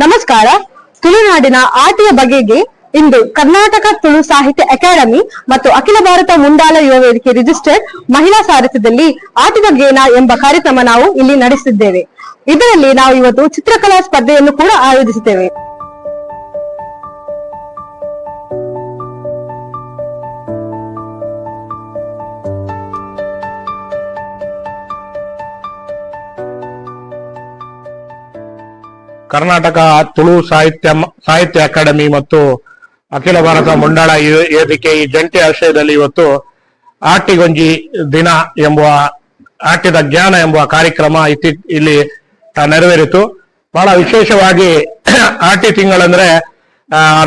ನಮಸ್ಕಾರ. ತುಳುನಾಡಿನ ಆಟಿಯ ಬಗೆಗೆ ಇಂದು ಕರ್ನಾಟಕ ತುಳು ಸಾಹಿತ್ಯ ಅಕಾಡೆಮಿ ಮತ್ತು ಅಖಿಲ ಭಾರತ ಮುಂದಾಳ ಯುವ ವೇದಿಕೆ ರಿಜಿಸ್ಟರ್ಡ್ ಮಹಿಳಾ ಸಾರಥ್ಯದಲ್ಲಿ ಆಟಿದ ಗೇನ ಎಂಬ ಕಾರ್ಯಕ್ರಮ ನಾವು ಇಲ್ಲಿ ನಡೆಸಿದ್ದೇವೆ. ಇದರಲ್ಲಿ ನಾವು ಇವತ್ತು ಚಿತ್ರಕಲಾ ಸ್ಪರ್ಧೆಯನ್ನು ಕೂಡ ಆಯೋಜಿಸುತ್ತೇವೆ. ಕರ್ನಾಟಕ ತುಳು ಸಾಹಿತ್ಯ ಅಕಾಡೆಮಿ ಮತ್ತು ಅಖಿಲ ಭಾರತ ಮುಂಡಾಳ ವೇದಿಕೆ ಈ ಜಂಟಿ ಆಶ್ರಯದಲ್ಲಿ ಇವತ್ತು ಆಟಿಗೊಂಜಿ ದಿನ ಎಂಬುವ ಆಟಿದ ಜ್ಞಾನ ಎಂಬುವ ಕಾರ್ಯಕ್ರಮ ಇಲ್ಲಿ ನೆರವೇರಿತು. ಬಹಳ ವಿಶೇಷವಾಗಿ ಆಟಿ ತಿಂಗಳಂದ್ರೆ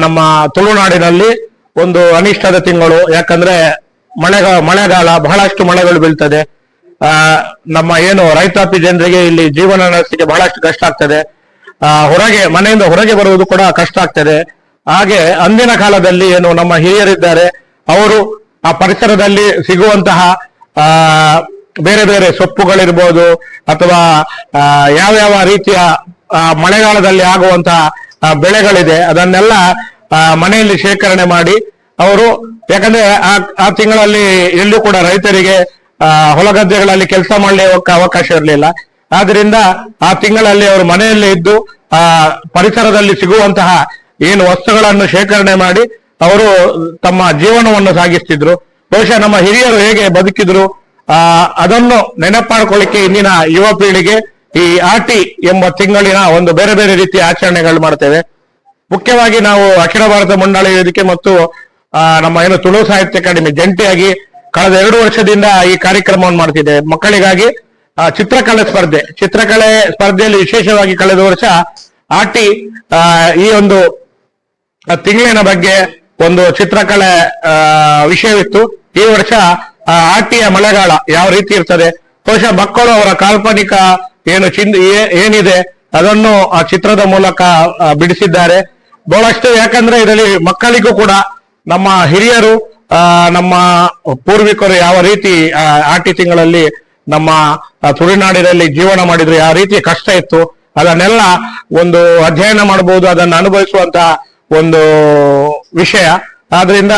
ನಮ್ಮ ತುಳುನಾಡಿನಲ್ಲಿ ಒಂದು ಅನಿಷ್ಟದ ತಿಂಗಳು. ಯಾಕಂದ್ರೆ ಮಳೆಗಾಲ, ಬಹಳಷ್ಟು ಮಳೆಗಳು ಬೀಳ್ತದೆ. ನಮ್ಮ ಏನು ರೈತಾಪಿ ಜನರಿಗೆ ಇಲ್ಲಿ ಜೀವನ ನಡೆಸಲಿಕ್ಕೆ ಬಹಳಷ್ಟು ಕಷ್ಟ ಆಗ್ತದೆ. ಮನೆಯಿಂದ ಹೊರಗೆ ಬರುವುದು ಕೂಡ ಕಷ್ಟ ಆಗ್ತದೆ. ಹಾಗೆ ಅಂದಿನ ಕಾಲದಲ್ಲಿ ಏನು ನಮ್ಮ ಹಿರಿಯರಿದ್ದಾರೆ, ಅವರು ಆ ಪರಿಸರದಲ್ಲಿ ಸಿಗುವಂತಹ ಬೇರೆ ಬೇರೆ ಸೊಪ್ಪುಗಳಿರ್ಬೋದು ಅಥವಾ ಯಾವ ರೀತಿಯ ಮಳೆಗಾಲದಲ್ಲಿ ಆಗುವಂತಹ ಬೆಳೆಗಳಿದೆ, ಅದನ್ನೆಲ್ಲ ಮನೆಯಲ್ಲಿ ಶೇಖರಣೆ ಮಾಡಿ ಅವರು, ಯಾಕಂದ್ರೆ ಆ ತಿಂಗಳಲ್ಲಿ ಎಲ್ಲೂ ಕೂಡ ರೈತರಿಗೆ ಹೊಲಗದ್ದೆಗಳಲ್ಲಿ ಕೆಲಸ ಮಾಡಲಿಕ್ಕೆ ಅವಕಾಶ ಇರಲಿಲ್ಲ. ಆದ್ರಿಂದ ಆ ತಿಂಗಳಲ್ಲಿ ಅವರು ಮನೆಯಲ್ಲೇ ಇದ್ದು ಆ ಪರಿಸರದಲ್ಲಿ ಸಿಗುವಂತಹ ಏನು ವಸ್ತುಗಳನ್ನು ಶೇಖರಣೆ ಮಾಡಿ ಅವರು ತಮ್ಮ ಜೀವನವನ್ನು ಸಾಗಿಸ್ತಿದ್ರು. ಬಹುಶಃ ನಮ್ಮ ಹಿರಿಯರು ಹೇಗೆ ಬದುಕಿದ್ರು ಅದನ್ನು ನೆನಪಾಡ್ಕೊಳ್ಳಿಕ್ಕೆ ಇಂದಿನ ಯುವ ಪೀಳಿಗೆ ಈ ಆಟಿ ಎಂಬ ತಿಂಗಳಿನ ಒಂದು ಬೇರೆ ಬೇರೆ ರೀತಿಯ ಆಚರಣೆಗಳು ಮಾಡ್ತೇವೆ. ಮುಖ್ಯವಾಗಿ ನಾವು ಅಖಿಲ ಭಾರತ ಮುಂಡಾಳ ವೇದಿಕೆ ಮತ್ತು ನಮ್ಮ ಏನು ತುಳು ಸಾಹಿತ್ಯ ಅಕಾಡೆಮಿ ಜಂಟಿಯಾಗಿ ಕಳೆದ 2 ವರ್ಷದಿಂದ ಈ ಕಾರ್ಯಕ್ರಮವನ್ನು ಮಾಡ್ತಿದ್ದೇವೆ. ಮಕ್ಕಳಿಗಾಗಿ ಚಿತ್ರಕಲೆ ಸ್ಪರ್ಧೆಯಲ್ಲಿ ವಿಶೇಷವಾಗಿ ಕಳೆದ ವರ್ಷ ಆಟಿ ಈ ಒಂದು ತಿಂಗಳಿನ ಬಗ್ಗೆ ಒಂದು ಚಿತ್ರಕಲೆ ವಿಷಯವಿತ್ತು. ಈ ವರ್ಷ ಆಟಿಯ ಮಳೆಗಾಲ ಯಾವ ರೀತಿ ಇರ್ತದೆ, ಬಹುಶಃ ಮಕ್ಕಳು ಅವರ ಕಾಲ್ಪನಿಕ ಏನಿದೆ ಅದನ್ನು ಆ ಚಿತ್ರದ ಮೂಲಕ ಬಿಡಿಸಿದ್ದಾರೆ ಬಹಳಷ್ಟು. ಯಾಕಂದ್ರೆ ಇದರಲ್ಲಿ ಮಕ್ಕಳಿಗೂ ಕೂಡ ನಮ್ಮ ಹಿರಿಯರು ನಮ್ಮ ಪೂರ್ವಿಕರು ಯಾವ ರೀತಿ ಆಟಿ ತಿಂಗಳಲ್ಲಿ ನಮ್ಮ ತುಳುನಾಡಿನಲ್ಲಿ ಜೀವನ ಮಾಡಿದ್ರು, ಯಾವ ರೀತಿ ಕಷ್ಟ ಇತ್ತು, ಅದನ್ನೆಲ್ಲ ಒಂದು ಅಧ್ಯಯನ ಮಾಡಬಹುದು, ಅದನ್ನು ಅನುಭವಿಸುವಂತ ಒಂದು ವಿಷಯ. ಆದ್ರಿಂದ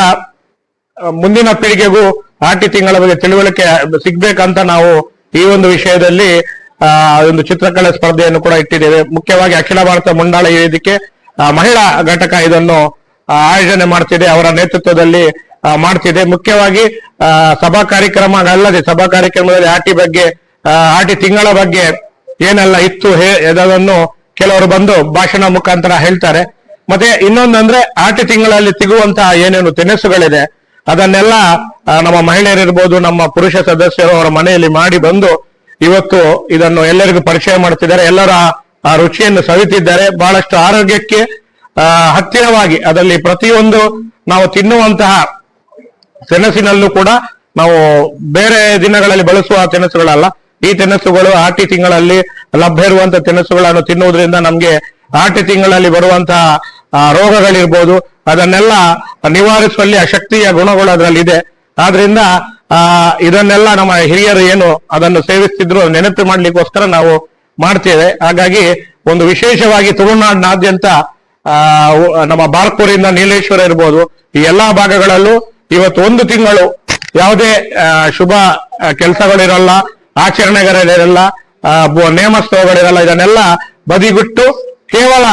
ಮುಂದಿನ ಪೀಳಿಗೆಗೂ ಆಟಿ ತಿಂಗಳ ಬಗ್ಗೆ ತಿಳುವಳಿಕೆ ಸಿಗ್ಬೇಕಂತ ನಾವು ಈ ಒಂದು ವಿಷಯದಲ್ಲಿ ಒಂದು ಚಿತ್ರಕಲೆ ಸ್ಪರ್ಧೆಯನ್ನು ಕೂಡ ಇಟ್ಟಿದ್ದೇವೆ. ಮುಖ್ಯವಾಗಿ ಅಖಿಲ ಭಾರತ ಮುಂಡಾಳ ವೇದಿಕೆ ಮಹಿಳಾ ಘಟಕ ಇದನ್ನು ಆಯೋಜನೆ ಮಾಡ್ತಿದೆ, ಅವರ ನೇತೃತ್ವದಲ್ಲಿ ಮಾಡ್ತಿದೆ. ಮುಖ್ಯವಾಗಿ ಸಭಾ ಕಾರ್ಯಕ್ರಮದಲ್ಲಿ ಆಟಿ ತಿಂಗಳ ಬಗ್ಗೆ ಏನೆಲ್ಲ ಇತ್ತು ಅದನ್ನು ಕೆಲವರು ಬಂದು ಭಾಷಣ ಮುಖಾಂತರ ಹೇಳ್ತಾರೆ. ಮತ್ತೆ ಇನ್ನೊಂದಂದ್ರೆ ಆಟಿ ತಿಂಗಳಲ್ಲಿ ಸಿಗುವಂತಹ ಏನೇನು ತಿನಿಸುಗಳಿದೆ ಅದನ್ನೆಲ್ಲ ನಮ್ಮ ಮಹಿಳೆಯರಿರ್ಬೋದು, ನಮ್ಮ ಪುರುಷ ಸದಸ್ಯರು ಅವರ ಮನೆಯಲ್ಲಿ ಮಾಡಿ ಬಂದು ಇವತ್ತು ಇದನ್ನು ಎಲ್ಲರಿಗೂ ಪರಿಚಯ ಮಾಡ್ತಿದ್ದಾರೆ. ಎಲ್ಲರ ಆ ರುಚಿಯನ್ನು ಸವಿತಿದ್ದಾರೆ. ಬಹಳಷ್ಟು ಆರೋಗ್ಯಕ್ಕೆ ಹತ್ತಿರವಾಗಿ ಅದರಲ್ಲಿ ಪ್ರತಿಯೊಂದು ನಾವು ತಿನ್ನುವಂತಹ ತಿನಸಿನಲ್ಲೂ ಕೂಡ ನಾವು ಬೇರೆ ದಿನಗಳಲ್ಲಿ ಬಳಸುವ ತಿನಿಸುಗಳಲ್ಲ, ಈ ತಿನಿಸುಗಳು ಆಟಿ ತಿಂಗಳಲ್ಲಿ ಲಭ್ಯ ಇರುವಂತಹ ತಿನಿಸುಗಳನ್ನು ತಿನ್ನುವುದರಿಂದ ನಮ್ಗೆ ಆಟಿ ತಿಂಗಳಲ್ಲಿ ಬರುವಂತಹ ರೋಗಗಳಿರ್ಬೋದು ಅದನ್ನೆಲ್ಲ ನಿವಾರಿಸುವಲ್ಲಿ ಆ ಶಕ್ತಿಯ ಗುಣಗಳು ಅದರಲ್ಲಿ ಇದೆ. ಆದ್ರಿಂದ ಇದನ್ನೆಲ್ಲ ನಮ್ಮ ಹಿರಿಯರು ಏನು ಅದನ್ನು ಸೇವಿಸ್ತಿದ್ರು ನೆನಪು ಮಾಡ್ಲಿಕ್ಕೋಸ್ಕರ ನಾವು ಮಾಡ್ತೇವೆ. ಹಾಗಾಗಿ ಒಂದು ವಿಶೇಷವಾಗಿ ತುಳುನಾಡಿನಾದ್ಯಂತ ನಮ್ಮ ಬಾರ್ಕೂರಿಂದ ನೀಲೇಶ್ವರ ಇರ್ಬೋದು, ಈ ಎಲ್ಲಾ ಭಾಗಗಳಲ್ಲೂ ಇವತ್ತು 1 ತಿಂಗಳು ಯಾವುದೇ ಶುಭ ಕೆಲಸಗಳಿರಲ್ಲ, ಆಚರಣೆಗಳಿರಲ್ಲ, ನೇಮೋತ್ಸವಗಳಿರಲ್ಲ, ಇದನ್ನೆಲ್ಲ ಬದಿಬಿಟ್ಟು ಕೇವಲ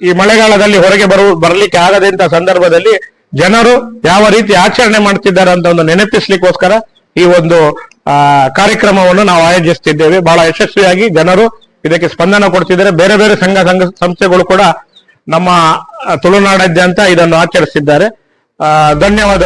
ಈ ಮಳೆಗಾಲದಲ್ಲಿ ಹೊರಗೆ ಬರ್ಲಿಕ್ಕೆ ಆಗದಂತ ಸಂದರ್ಭದಲ್ಲಿ ಜನರು ಯಾವ ರೀತಿ ಆಚರಣೆ ಮಾಡ್ತಿದ್ದಾರೆ ಅಂತ ಒಂದು ನೆನಪಿಸ್ಲಿಕ್ಕೋಸ್ಕರ ಈ ಒಂದು ಕಾರ್ಯಕ್ರಮವನ್ನು ನಾವು ಆಯೋಜಿಸ್ತಿದ್ದೇವೆ. ಬಹಳ ಯಶಸ್ವಿಯಾಗಿ ಜನರು ಇದಕ್ಕೆ ಸ್ಪಂದನ ಕೊಡ್ತಿದ್ದಾರೆ. ಬೇರೆ ಬೇರೆ ಸಂಘ ಸಂಸ್ಥೆಗಳು ಕೂಡ ನಮ್ಮ ತುಳುನಾಡಾದ್ಯಂತ ಇದನ್ನು ಆಚರಿಸಿದ್ದಾರೆ. ಧನ್ಯವಾದ.